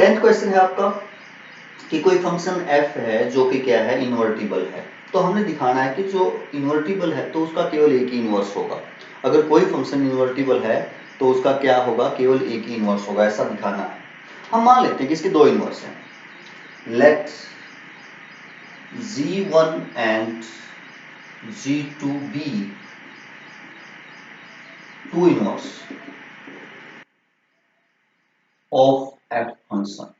10th question है आपका कि कोई फंक्शन f है जो कि क्या है, इन्वर्टिबल है। तो हमने दिखाना है कि जो इन्वर्टिबल है तो उसका केवल एक ही इन्वर्स होगा। अगर कोई फंक्शन इन्वर्टिबल है तो उसका क्या होगा, केवल एक ही इन्वर्स होगा, ऐसा दिखाना है। हम मान लेते हैं कि इसके दो इन्वर्स हैं। Let g1 and g2 be two inverse of f function.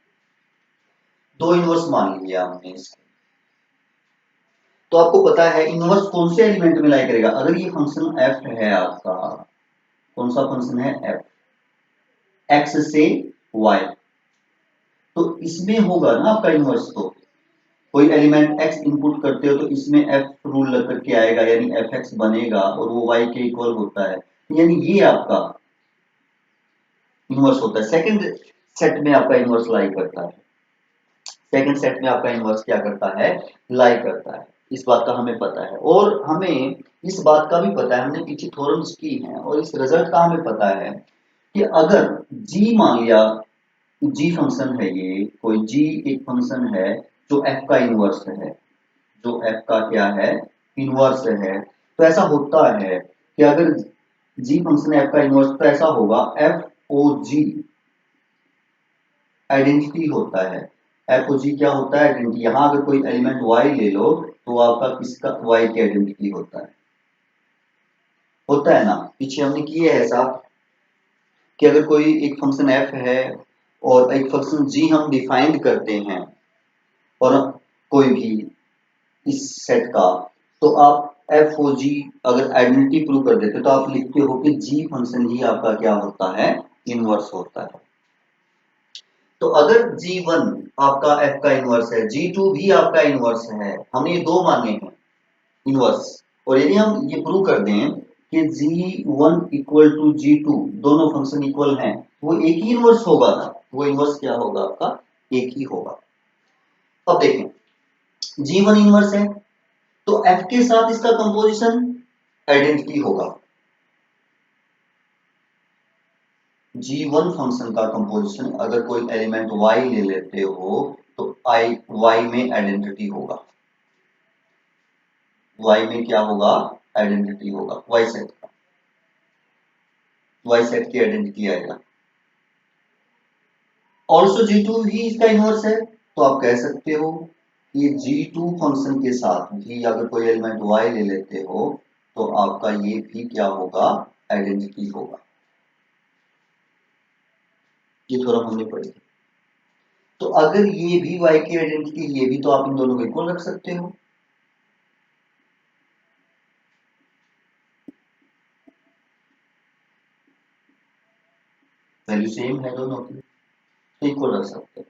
दो इन्वर्स मान लिया हमने इसके। तो आपको पता है इन्वर्स कौन से एलिमेंट में लाई करेगा। अगर ये फंक्शन f है आपका, कौन सा फंक्शन है f, x से y, तो इसमें होगा ना आपका इन्वर्स। तो कोई एलिमेंट x इनपुट करते हो तो इसमें f रूल लग करके आएगा, यानी fx बनेगा और वो y के इक्वल होता है, यानी ये आपका इन्वर्स होता है। सेकंड सेट में आपका इन्वर्स लाई करता है। सेकंड सेट में आपका इन्वर्स क्या करता है, लाई करता है। इस बात का हमें पता है और हमें इस बात का भी पता है, हमने पीछे थ्योरम्स की हैं और इस रिजल्ट का हमें पता है कि अगर g मान लिया, g फंक्शन है, ये कोई g एक फंक्शन है जो f का इन्वर्स है, जो f का क्या है, इन्वर्स है, तो ऐसा होता है कि अगर g फंक्शन f का इन्वर्स, तो ऐसा होगा f o g आइडेंटिटी होता है। एफ ओ जी क्या होता है, आइडेंटिटी। यहां अगर कोई एलिमेंट y ले लो तो आपका किसका, y की आइडेंटिटी होता है ना। पीछे हमने किए है साहब कि अगर कोई एक फंक्शन f है और एक फंक्शन g हम डिफाइंड करते हैं और कोई भी इस सेट का, तो आप एफ ओ जी अगर आइडेंटिटी प्रूव कर देते तो आप लिखते हो कि g फंक्शन ही आपका क्या होता है, इनवर्स होता है। तो अगर G1 आपका f का इनवर्स है, G2 भी आपका इनवर्स है, हमने ये दो माने हैं इनवर्स, और यदि हम ये प्रूव कर दें कि G1 इक्वल टू G2 दोनों फंक्शन इक्वल हैं, वो एक ही इनवर्स होगा ना, वो इनवर्स क्या होगा आपका, एक ही होगा। अब देखें G1 इनवर्स है तो f के साथ इसका कंपोजिशन आइडेंटिटी होगा। G1 फंक्शन का कंपोजिशन अगर कोई एलिमेंट y ले लेते हो तो y में आइडेंटिटी होगा, y में क्या होगा, आइडेंटिटी होगा, y सेट का, y सेट की आइडेंटिटी आएगा। ऑल्सो G2 भी इसका इनवर्स है, तो आप कह सकते हो कि G2 फंक्शन के साथ भी अगर कोई एलिमेंट y ले लेते हो तो आपका ये भी क्या होगा, आइडेंटिटी होगा। ये थोड़ा हमने पढ़ी। तो अगर ये भी y की आइडेंटिटी, ये भी, तो आप इन दोनों को इक्वल रख सकते हो। वैल्यू सेम है दोनों की, तो इक्वल रख सकते हैं।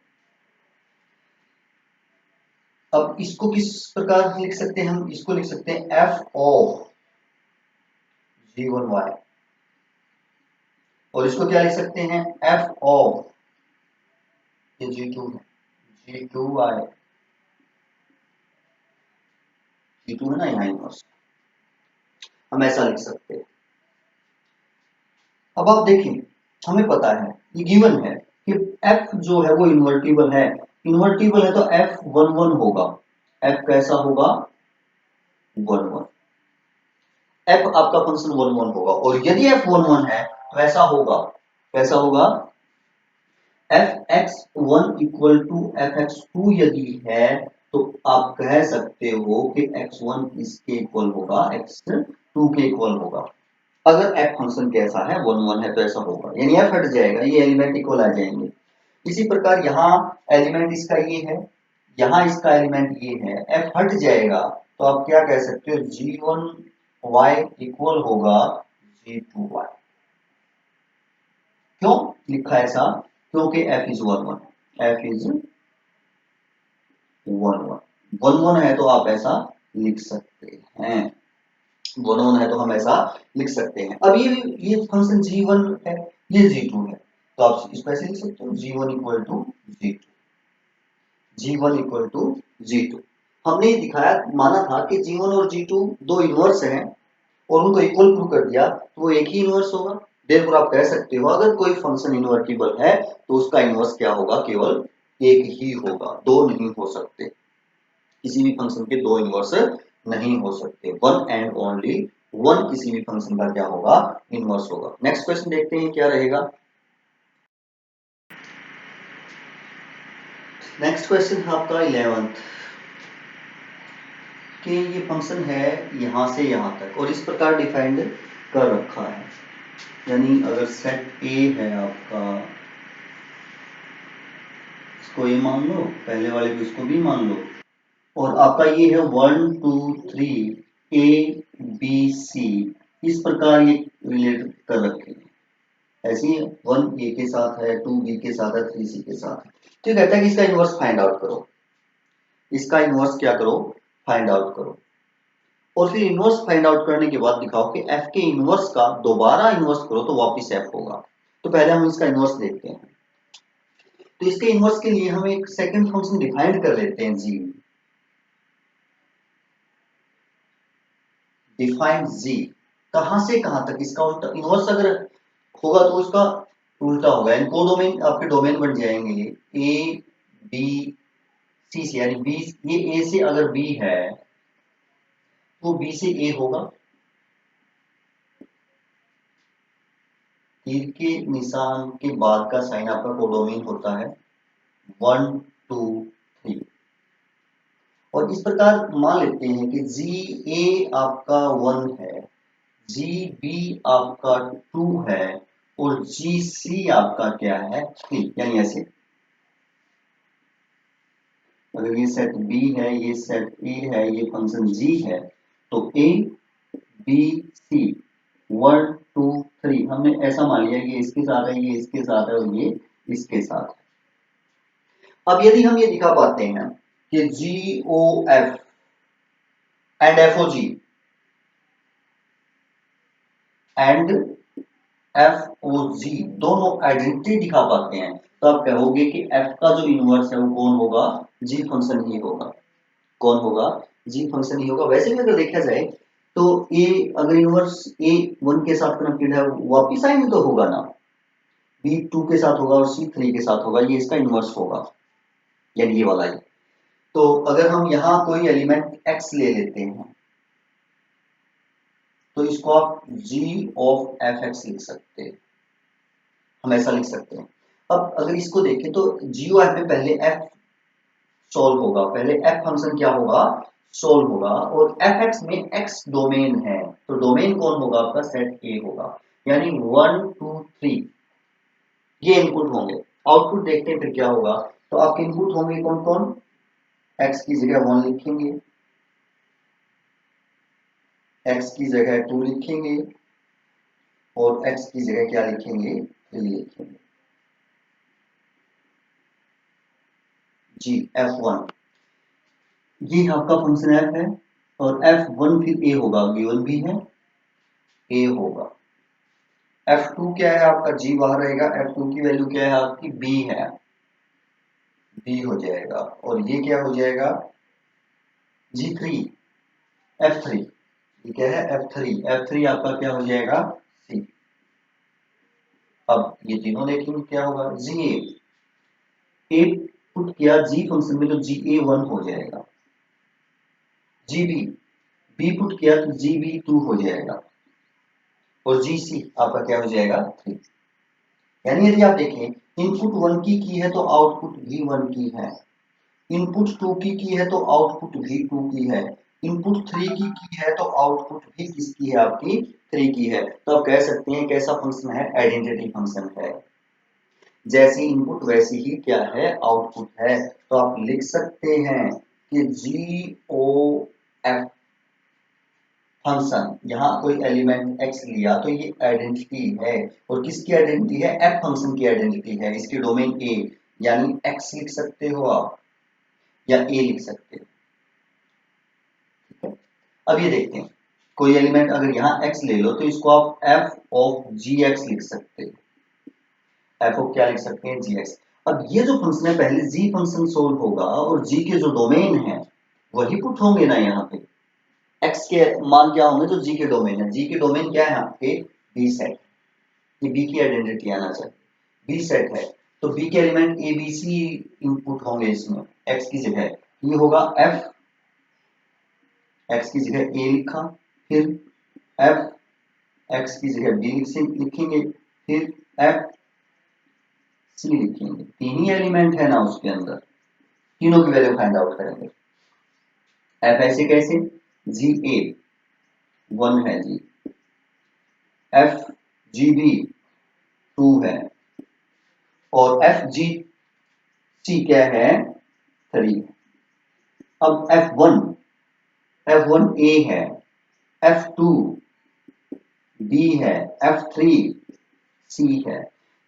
अब इसको किस प्रकार लिख सकते हैं हम, इसको लिख सकते हैं f ऑफ g1y, और इसको क्या लिख सकते हैं, f ऑफ ये g2 है, g2y, g2 है ना यहाँ इनवर्स, हम ऐसा लिख सकते हैं। अब आप देखें, हमें पता है ये गिवन है कि f जो है वो इन्वर्टिबल है। इन्वर्टिबल है तो f 1 1 होगा। f कैसा होगा, 1 1। f आपका फंक्शन 1 1 होगा, और यदि f 1 1 है तो ऐसा होगा, कैसा होगा, fx1 इक्वल टू fx2 यदि है तो आप कह सकते हो कि x1 इसके इक्वल होगा, x2 के इक्वल होगा। अगर f फंक्शन कैसा है, 1 1 है, तो ऐसा होगा, यानी f हट जाएगा, ये एलिमेंट इक्वल आ जाएंगे। इसी प्रकार यहाँ एलिमेंट इसका ये है, यहाँ इसका एलिमेंट ये है, f हट जाएगा, तो आप क्या कह सकते हो, g1y इक्वल होगा g2y। क्यों लिखा ऐसा, क्योंकि f इज 1 1, f इज 1 1 है, तो आप ऐसा लिख सकते हैं, 1 1 है तो हम ऐसा लिख सकते हैं। अब ये फंक्शन g1 है, ये g2 है, तो आप इसको ऐसे लिख सकते हो, g1 equal to g2, g1 equal to g2। हमने दिखाया, माना था कि g1 और g2 दो इनवर्स हैं और उनको इक्वल प्रूव कर दिया, तो वो एक ही इनवर्स होगा। देयरफॉर आप कह सकते हो अगर कोई फंक्शन इन्वर्टिबल है तो उसका इन्वर्स क्या होगा, केवल एक ही होगा, दो नहीं हो सकते। किसी भी फंक्शन के दो इन्वर्स नहीं हो सकते, वन एंड ओनली वन किसी भी फंक्शन का क्या होगा, इन्वर्स होगा। नेक्स्ट क्वेश्चन देखते हैं क्या रहेगा। नेक्स्ट क्वेश्चन है आपका 11th कि ये फंक्शन है यहां से यहां तक और इस प्रकार डिफाइंड कर रखा है, यानी अगर सेट ए है आपका, इसको ए मान लो, पहले वाले को इसको बी मान लो, और आपका ये है 1 2 3 ए बी सी, इस प्रकार ये रिलेट कर रखे हैं। ऐसे ही 1 ए के साथ है, 2 बी के साथ है, 3 सी के साथ है। तो कहता है कि इसका इन्वर्स फाइंड आउट करो, इसका इन्वर्स क्या करो, फाइंड आउट करो। और फिर इन्वर्स फाइंड आउट करने के बाद दिखाओ कि एफ के इन्वर्स का दोबारा इन्वर्स करो तो वापस एफ होगा। तो पहले हम इसका इन्वर्स देखते हैं। तो इसके इन्वर्स के लिए हम एक सेकंड फंक्शन डिफाइन कर लेते हैं, जी डिफाइन जी, कहां से कहां तक इसका उल्टा इन्वर्स अगर होगा तो उसका उल्टा होगा, यानी को डोमेन आपके डोमेन बन जाएंगे ए बी सी से, यानी बी, ये ए से अगर बी है तो बी से ए होगा। तीर के निशान के बाद का साइन आपका कोडोमेन होता है 1 2 3। और इस प्रकार मान लेते हैं कि जी ए आपका 1 है, जी बी आपका 2 है और जी सी आपका क्या है, 3। यानी ऐसे अगर ये सेट बी है, ये सेट ए है, ये फंक्शन जी है, तो ए बी सी 1 2 3 हमने ऐसा मान लिया कि इसके साथ है, ये इसके साथ है और ये इसके साथ है। अब यदि हम ये दिखा पाते हैं कि G O F and F O G and F O G दोनों आइडेंटिटी दिखा पाते हैं, तो आप कहोगे कि एफ का जो इनवर्स है वो कौन होगा, जी फंक्शन ही होगा। कौन होगा, जी फंक्शन ही होगा। वैसे भी अगर देखा जाए तो ए अगर इनवर्स ए 1 के साथ कनेक्टेड है, वापिस आएंगे तो होगा ना, बी 2 के साथ होगा और सी 3 के साथ होगा, ये इसका इनवर्स होगा, यानी ये वाला ही। तो अगर हम यहाँ कोई एलिमेंट एक्स ले लेते हैं तो इसको आप g ऑफ एफ एक्स लिख सकते हैं, हम ऐसा लिख सकते हैं। अब अगर इसको देखें तो जी ओ एफ में पहले एफ सोल्व होगा, पहले एफ फंक्शन क्या होगा, सोल्व होगा, और एफ एक्स में एक्स डोमेन है, तो डोमेन कौन होगा आपका, सेट ए होगा, यानी 1 2 3 ये इनपुट होंगे। आउटपुट देखते हैं फिर क्या होगा। तो आपके इनपुट होंगे कौन कौन, एक्स की जगह 1 लिखेंगे, एक्स की जगह 2 लिखेंगे और एक्स की जगह क्या लिखेंगे, 3 लिखेंगे। जी f1 ये आपका फंक्शन f है और f1 फिर a होगा, गिवन भी है a होगा। f2 क्या है आपका, g बाहर रहेगा, f2 की वैल्यू क्या है आपकी, b है, b हो जाएगा। और ये क्या हो जाएगा, g3 f3, ये क्या है f3, f3 आपका क्या हो जाएगा, c। अब ये तीनों देखेंगे क्या होगा, जी ए पुट किया जी फंक्शन में तो जी ए 1 हो जाएगा, जी बी पुट किया तो जी बी 2 हो जाएगा और जी सी आपका क्या हो जाएगा, 3। यानी यदि आप देखें इनपुट 1 की है तो आउटपुट भी 1 की है, इनपुट 2 की है तो आउटपुट भी 2 की है, इनपुट 3 की है तो आउटपुट भी किसकी है, आपकी 3 की है। तो आप कह सकते हैं कैसा फंक्शन है, आइडेंटिटी फंक्शन है, जैसी इनपुट वैसी ही क्या है, आउटपुट है। तो आप लिख सकते हैं कि जी ओ एफ फंक्शन, यहाँ कोई एलिमेंट x लिया तो ये आइडेंटिटी है, और किसकी आइडेंटिटी है, f फंक्शन की आइडेंटिटी है, इसकी डोमेन a, यानी x लिख सकते हो आप या a लिख सकते हो, ठीक है। अब ये देखते हैं कोई एलिमेंट अगर यहाँ x ले लो तो इसको आप f ऑफ gx लिख सकते हो, f ऑफ क्या लिख सकते हैं, gx। अब ये जो फंक्शन है पहले g फंक्शन सोल्व होगा और g के जो डोमेन है वही पुट होंगे ना यहाँ पे, x के मान क्या होंगे, तो g के डोमेन है, g के डोमेन क्या है आपके, b सेट, ये बी की आइडेंटिटी आना चाहिए। बी सेट है तो बी के element A B C input होंगे इसमें एक्स की जगह। ये होगा एफ, एक्स की जगह ए लिखा, फिर एफ एक्स की जगह बी लिखेंगे, फिर एफ सी लिखेंगे। तीन ही एलिमेंट है ना उसके अंदर, तीनों की वैल्यू फाइंड आउट करेंगे। एफ ऐसे कैसे, जी ए 1 है जी, एफ जी बी 2 है, और एफ जी सी क्या है 3। अब F1 ए है, F2 बी है, F3 सी है।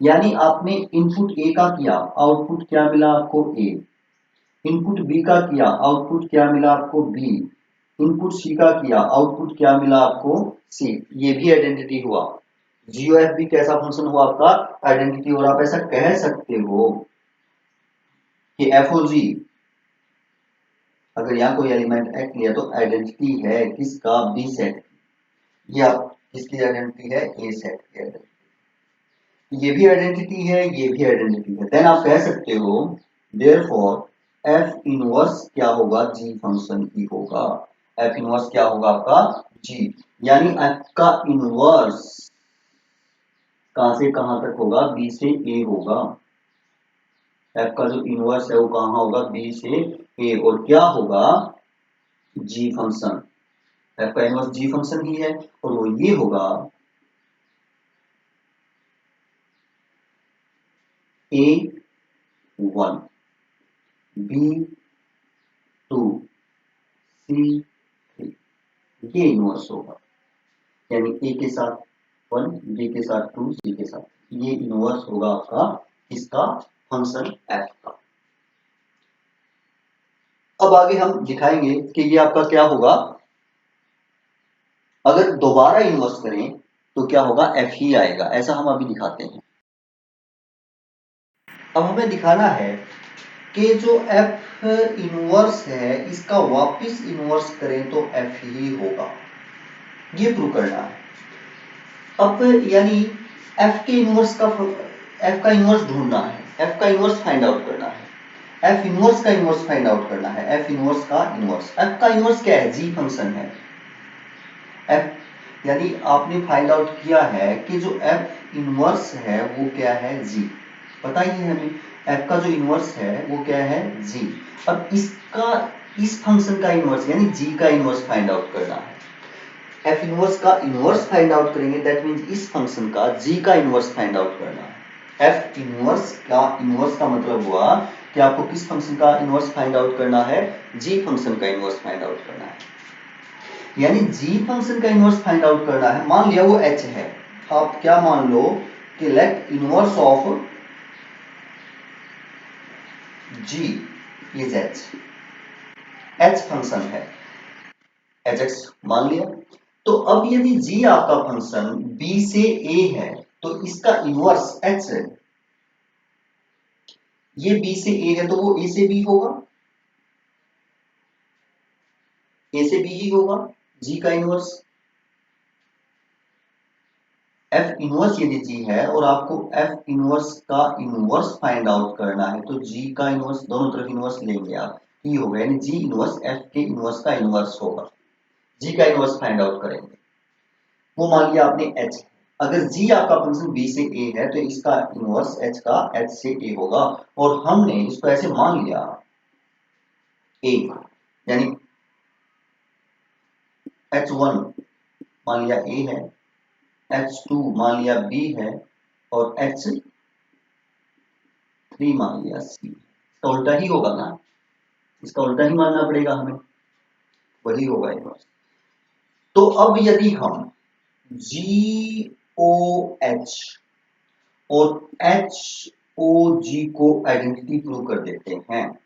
यानी आपने इनपुट ए का किया, आउटपुट क्या मिला आपको ए। इनपुट बी का किया, आउटपुट क्या मिला आपको बी। इनपुट सी का किया, आउटपुट क्या मिला आपको सी। ये भी आइडेंटिटी हुआ। जीओएफ भी कैसा फंक्शन हुआ आपका, आइडेंटिटी। और आप ऐसा कह सकते हो कि एफ और जी, अगर यहाँ कोई एलिमेंट एक्ट लिया तो आइडेंटिटी है किसका, बी सेट। ये आप किसकी आइडेंटिटी है, ए सेट की आइडेंटिटी। ये भी आइडेंटिटी है, ये भी आइडेंटिटी है। देन आप कह सकते हो देयरफॉर एफ इनवर्स क्या होगा, जी फंक्शन की होगा। एफ इनवर्स क्या होगा आपका, जी। यानी एफ का इनवर्स कहां से कहां तक होगा, बी से ए होगा। एफ का जो इनवर्स है वो कहां होगा, बी से ए। और क्या होगा, जी फंक्शन। एफ का इनवर्स जी फंक्शन ही है, और वो ये होगा A1 B2 C3, ये इनवर्स होगा। यानी ए के साथ 1, बी के साथ 2, सी के साथ, ये इनवर्स होगा आपका इसका फंक्शन एफ का। अब आगे हम दिखाएंगे कि ये आपका क्या होगा, अगर दोबारा इनवर्स करें तो क्या होगा, एफ ही आएगा। ऐसा हम अभी दिखाते हैं। अब हमें दिखाना है कि जो एफ इनवर्स है इसका वापस इनवर्स करें तो एफ ही होगा, ये प्रूव करना है। अब यानी एफ के इनवर्स का, एफ का इनवर्स ढूंढना है, एफ का इनवर्स फाइंड आउट करना है, एफ इनवर्स का इनवर्स फाइंड आउट करना है, एफ इनवर्स का इनवर्स। एफ का इनवर्स क्या है, जी फंक्शन है। एफ यानी आपने फाइंड आउट किया है कि जो एफ इनवर्स है वो क्या है, जी। पता ही है हमें एफ का जो इनवर्स है वो क्या है, जी। अब इसका, इस फंक्शन का इनवर्स यानी जी का इनवर्स फाइंड आउट करना है। एफ इनवर्स का इनवर्स फाइंड आउट करेंगे, दैट मींस इस फंक्शन का जी का इनवर्स फाइंड आउट करना है। एफ इनवर्स का मतलब हुआ कि आपको किस फंक्शन का इनवर्स फाइंड आउट करना है, जी फंक्शन का इनवर्स फाइंड आउट करना है। यानी जी फंक्शन का इनवर्स फाइंड आउट करना है। मान लिया वो एच है, आप क्या मान लो कि let inverse of G is H, H function है, एच एक्स मान लिया। तो अब यदि जी आपका फंक्शन बी से ए है तो इसका इनवर्स एच है। ये बी से ए है तो वो ए से बी होगा, ए से बी ही होगा, जी का इनवर्स। एफ इनवर्स यदि जी है और आपको एफ इनवर्स का इनवर्स फाइंड आउट करना है तो जी का इनवर्स, दोनों तरफ इनवर्स लेंगे आप, ये होगा। यानी जी इनवर्स एफ के इनवर्स का इनवर्स होगा। जी का इनवर्स फाइंड आउट करेंगे, वो मान लिया आपने एच। अगर जी आपका फंक्शन बी से ए है तो इसका इनवर्स एच का एच से ए होगा। और हमने इसको ऐसे मान लिया ए, यानी H1 मान लिया ए है, H2 मान लिया बी है, और H3 मान लिया सी। इसका उल्टा ही होगा ना, इसका उल्टा ही मानना पड़ेगा हमें, वही होगा इनवर्स। तो अब यदि हम जी ओ एच और एच ओ जी को आइडेंटिटी प्रूव कर देते हैं,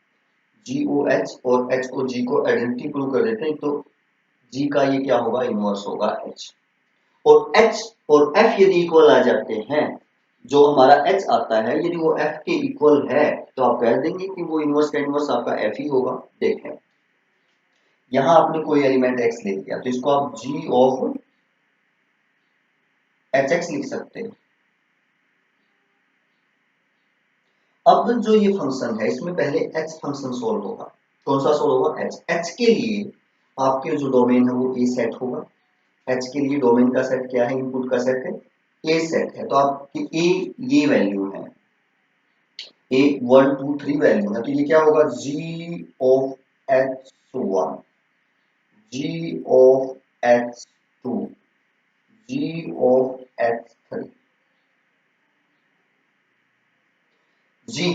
जी ओ एच और एच ओ जी को आइडेंटिटी प्रूव कर देते हैं तो जी का ये क्या होगा, इनवर्स होगा एच। और एच और एफ यदि इक्वल आ जाते हैं, जो हमारा एच आता है यदि वो एफ के इक्वल है तो आप कह देंगे कि वो इनवर्स का इनवर्स आपका एफ ही होगा। देखें यहां आपने कोई एलिमेंट एक्स ले लिया तो इसको आप जी ऑफ एच एक्स लिख सकते हैं। अब जो ये फंक्शन है इसमें पहले एच फंक्शन सोल्व होगा। कौन सा सोल्व होगा? एच। एच के लिए आपके जो डोमेन है वो ए सेट होगा। एच के लिए डोमेन का सेट क्या है? इनपुट का सेट है ए सेट है। तो आपकी ए ये वैल्यू है, ए 1 2 3 वैल्यू है, तो ये क्या होगा? G of H 1, G of H 2, G of H 3। G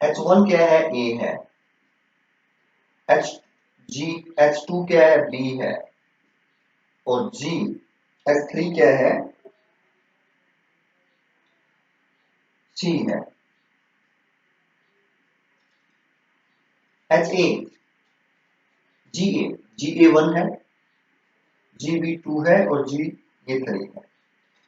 H 1 क्या है? ए है। एच जी एच 2 क्या है? बी है। और जी एच 3 क्या है? सी है। एच ए जी ए 1 है, जी बी 2 है और जी ये 3 है।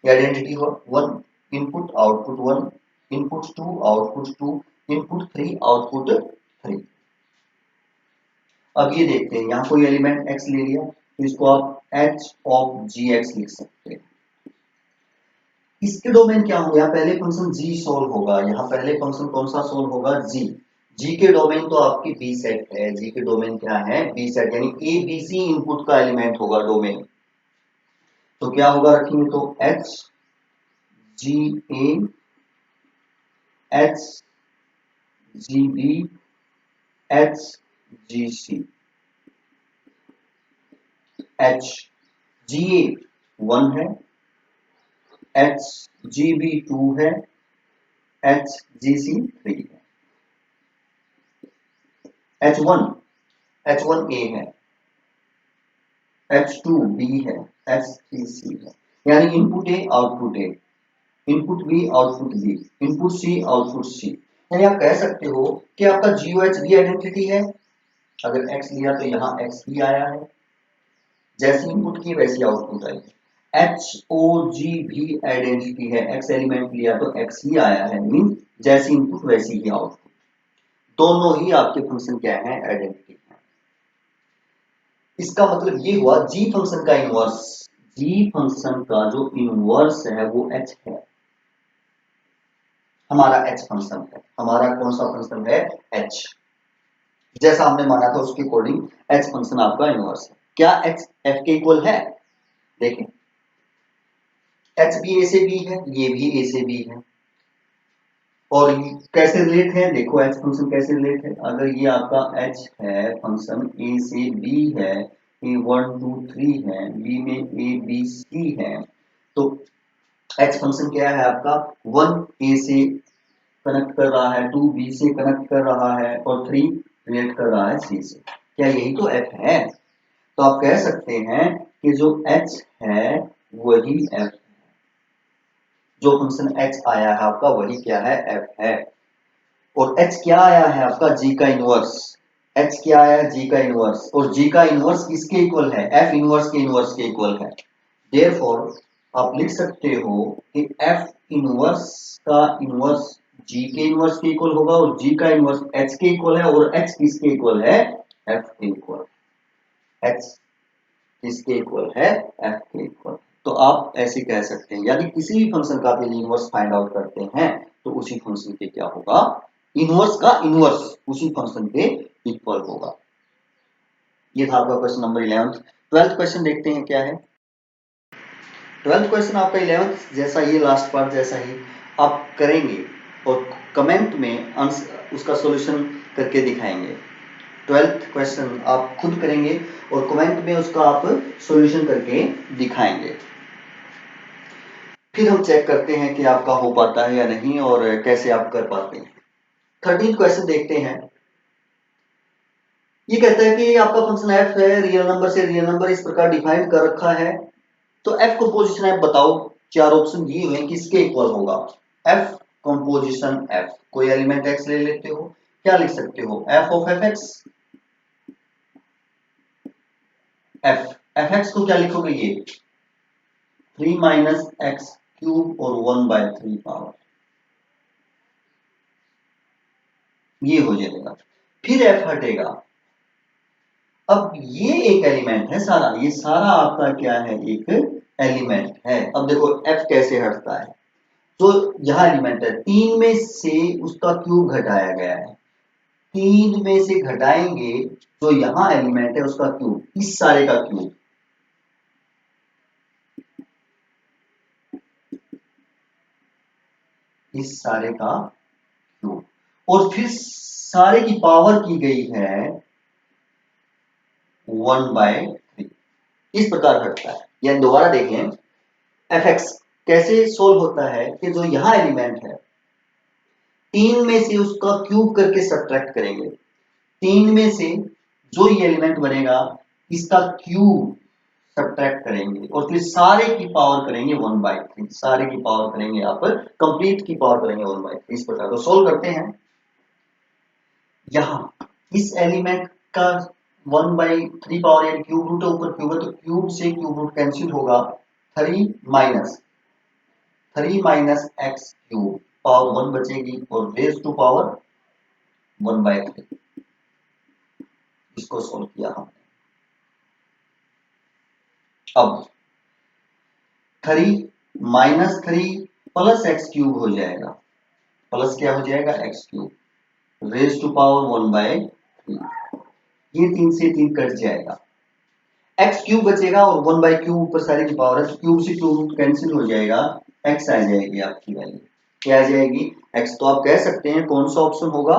ये आइडेंटिटी हो 1 input output 1, input 2 output 2, input 3 output 3। अब ये देखते हैं, यहाँ कोई एलिमेंट x ले लिया तो इसको आप h ऑफ जी एक्स लिख सकते हैं। इसके डोमेन क्या होगा? यहाँ पहले फंक्शन g सोल्व होगा। यहाँ पहले फंक्शन कौन सा सोल्व होगा? g। g के डोमेन तो आपकी b सेट है। g के डोमेन क्या है? b सेट, यानी a b c इनपुट का एलिमेंट होगा डोमेन। तो क्या होगा? रखेंगे तो h g a, h g b, h g c। h g a 1 है, h g b 2 है, h g c 3 है। h1 a है, h2 b है, h3 c है। यानी input A output A, input B output B, input C output C. यानी आप कह सकते हो कि आपका GOH भी आइडेंटिटी है। अगर x लिया तो यहाँ x भी आया है, जैसी इनपुट की वैसी आउटपुट आई। HOG भी आइडेंटिटी है। x एलिमेंट लिया तो x ही आया है, मीन जैसी इनपुट वैसी ही आउटपुट। दोनों ही आपके फंक्शन क्या है? आइडेंटिटी है। इसका मतलब ये हुआ g फंक्शन का इनवर्स। g फंक्शन का जो इनवर्स है वो h है। हमारा h फंक्शन है। हमारा कौन सा फंक्शन है? h। जैसा हमने माना था उसके अकॉर्डिंग h फंक्शन आपका इनवर्स है। क्या h f के इक्वल है? देखें, h भी a से b है, ये भी a से b है। और कैसे रिलेट है? देखो h फंक्शन कैसे रिलेट है। अगर ये आपका h है, फंक्शन a से b है, a 1 2 3 है, b में a b c है, तो h फंक्शन क्या है आपका? 1 a से कनेक्ट कर रहा है, 2 b से कनेक्ट कर रहा है और 3 रिलेट कर रहा है c से। क्या यही तो f है? तो आप कह सकते हैं कि जो h है वही f है। जो फंक्शन h आया है आपका वही क्या है? f है। और h क्या आया है आपका? g का इनवर्स। h क्या आया है? g का इनवर्स। और g का इनवर्स किसके इक्वल है? f इनवर्स के इनवर्स के इक्वल है। देयरफॉर आप लिख सकते हो कि f इनवर्स का इनवर्स g के इनवर्स के इक्वल होगा और g का इनवर्स h के इक्वल है। और h किसके इक्वल है? f के इक्वल। h किसके इक्वल है? f के इक्वल। तो आप ऐसे कह सकते हैं, यदि किसी भी फंक्शन का आप इनवर्स फाइंड आउट करते हैं तो उसी फंक्शन के क्या होगा? इनवर्स का इनवर्स उसी फंक्शन के इक्वल होगा। ये था आपका क्वेश्चन नंबर 11। 12th क्वेश्चन देखते हैं क्या है। 12th क्वेश्चन आपका 11th जैसा ये लास्ट पार्ट जैसा ही आप करेंगे और कमेंट में उसका सॉल्यूशन करके दिखाएंगे। 12th क्वेश्चन आप खुद करेंगे और कमेंट में उसका आप सॉल्यूशन करके दिखाएंगे। फिर हम चेक करते हैं कि आपका हो पाता है या नहीं और कैसे आप कर पाते हैं। 13th क्वेश्चन देखते हैं। ये कहता है कि आपका फंक्शन f है, रियल नंबर से रियल नंबर इस प्रकार डिफाइन कर रखा है, तो f कंपोजिशन f बताओ। चार ऑप्शन दिए हुए हैं, किसके इक्वल होगा? f composition f। कोई एलिमेंट x ले लेते हो, क्या लिख सकते हो? f of fx। fx को क्या लिखोगे? ये 3 माइनस एक्स क्यूब और 1/3 पावर, ये हो जाएगा। फिर f हटेगा। अब ये एक एलिमेंट है सारा, ये सारा आपका क्या है? एक एलिमेंट है। अब देखो f कैसे हटता है। जो यह एलिमेंट है 3 में से उसका क्यूब घटाया गया है, 3 में से घटाएंगे जो यहां एलिमेंट है उसका क्यूब, इस सारे का क्यूब, इस सारे का क्यूब, और फिर सारे की पावर की गई है 1/3। इस प्रकार घटता है। यानी दोबारा देखें, एफ एक्स कैसे सोल्व होता है कि जो यहां एलिमेंट है 3 में से उसका क्यूब करके सब्ट्रैक्ट करेंगे, 3 में से जो ये एलिमेंट बनेगा इसका क्यूब सब्ट्रैक्ट करेंगे और फिर सारे की पावर करेंगे 1/3, सारे की पावर करेंगे यहाँ पर कंप्लीट की पावर करेंगे 1/3। इस प्रकार तो सोल्व करते हैं। यहां इस एलिमेंट का 1/3 पावर यानी क्यूब रूट है, ऊपर क्यूब है तो क्यूब से क्यूब रूट कैंसिल होगा, 3 माइनस एक्स क्यूब, पावर 1 बचेगी और रेज टू पावर 1/3। इसको सोल्व किया हमने। अब 3 माइनस 3 प्लस एक्स क्यूब हो जाएगा, प्लस क्या हो जाएगा X cube raise to power 1/3। ये 3 से 3 कट जाएगा, एक्स क्यूब बचेगा और 1/क्यूब ऊपर सारी की पावर है, क्यूब से क्यूब कैंसिल हो जाएगा, एक्स आ जाएगी आपकी वैल्यू। क्या आ जाएगी एक्स। तो आप कह सकते हैं कौन सा ऑप्शन होगा,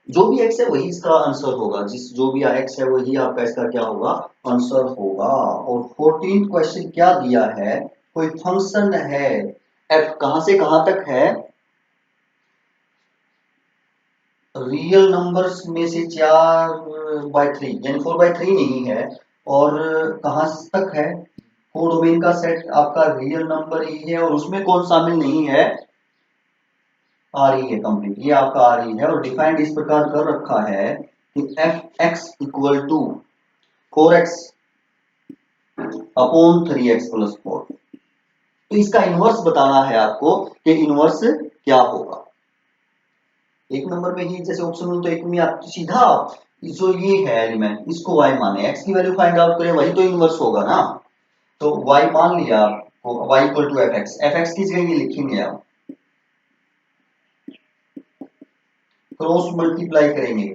जो भी एक्स है वही इसका आंसर होगा, जिस जो भी एक्स है वही आपका इसका क्या होगा आंसर होगा। और 14th क्वेश्चन क्या दिया है, कोई फंक्शन है एफ कहां से कहां तक है, रियल नंबर्स में से 4/3 यानी 4/3 नहीं है, और कहां तक है, कोडोमेन का सेट आपका रियल नंबर ही है और उसमें कौन शामिल नहीं है, आर ही है कंप्लीट, ये आपका आर ही है। और डिफाइंड इस प्रकार कर रखा है कि F X equal to 4x upon 3x plus 4। तो इसका इनवर्स बताना है आपको कि इनवर्स क्या होगा। एक नंबर में ही जैसे ऑप्शन तो एक में आप सीधा जो ये है एलिमेंट इसको y माने, x की वैल्यू फाइंड आउट करें, वही तो इनवर्स होगा ना। तो y मान लिया आपको, y equal to F X किस जगह लिखेंगे आप, क्रॉस मल्टीप्लाई करेंगे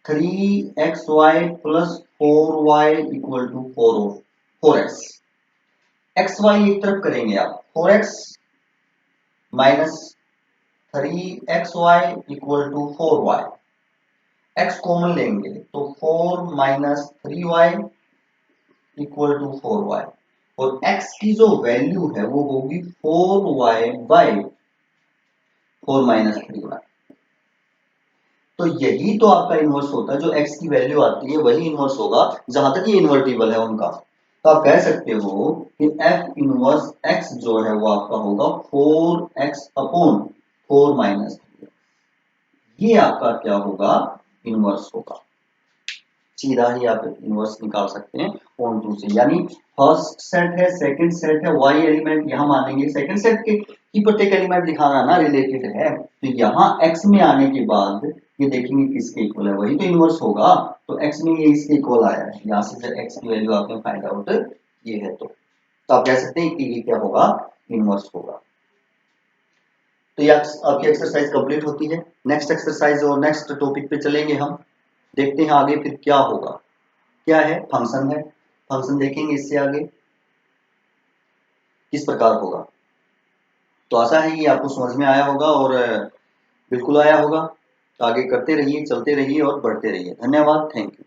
3xy plus 4y equal to 4x, xy एक तरफ करेंगे आप 4x minus 3xy equal to 4y, x common लेंगे तो 4 minus 3y equal to 4y, और x की जो वैल्यू है वो होगी 4y बाई 4 माइनस 3y। तो यही तो आपका इनवर्स होता है, जो x की वैल्यू आती है वही इनवर्स होगा, जहां तक ये इन्वर्टिबल है उनका। तो आप कह सकते हो कि f इनवर्स x जो है वो आपका होगा 4x अपॉन 4 माइनस 3, ये आपका क्या होगा इनवर्स होगा। सीधा ही आप इनवर्स निकाल सकते हैं ऑन टू से, यानी फर्स्ट सेट है सेकंड सेट है y एलिमेंट यहां मानेंगे, सेकंड सेट के की प्रत्येक एलिमेंट दिखाना ना रिलेटेड है, तो यहां x में आने के बाद ये देखेंगे किसके इक्वल है, वही तो इनवर्स होगा। तो x में ये इसके इक्वल आया है, यहां से जब x की वैल्यू आपने फाइंड आउट ये है तो आप कह सकते हैं कि ये क्या होगा इनवर्स होगा। तो ये आपकी एक्सरसाइज कंप्लीट होती है। नेक्स्ट एक्सरसाइज और नेक्स्ट टॉपिक पे चलेंगे हम, देखते हैं आगे फिर क्या होगा। क्या है फंक्शन है, फंक्शन देखेंगे इससे आगे किस प्रकार होगा। तो आशा है कि आपको समझ में आया होगा और बिल्कुल आया होगा। तो आगे करते रहिए, चलते रहिए और बढ़ते रहिए। धन्यवाद, थैंक यू।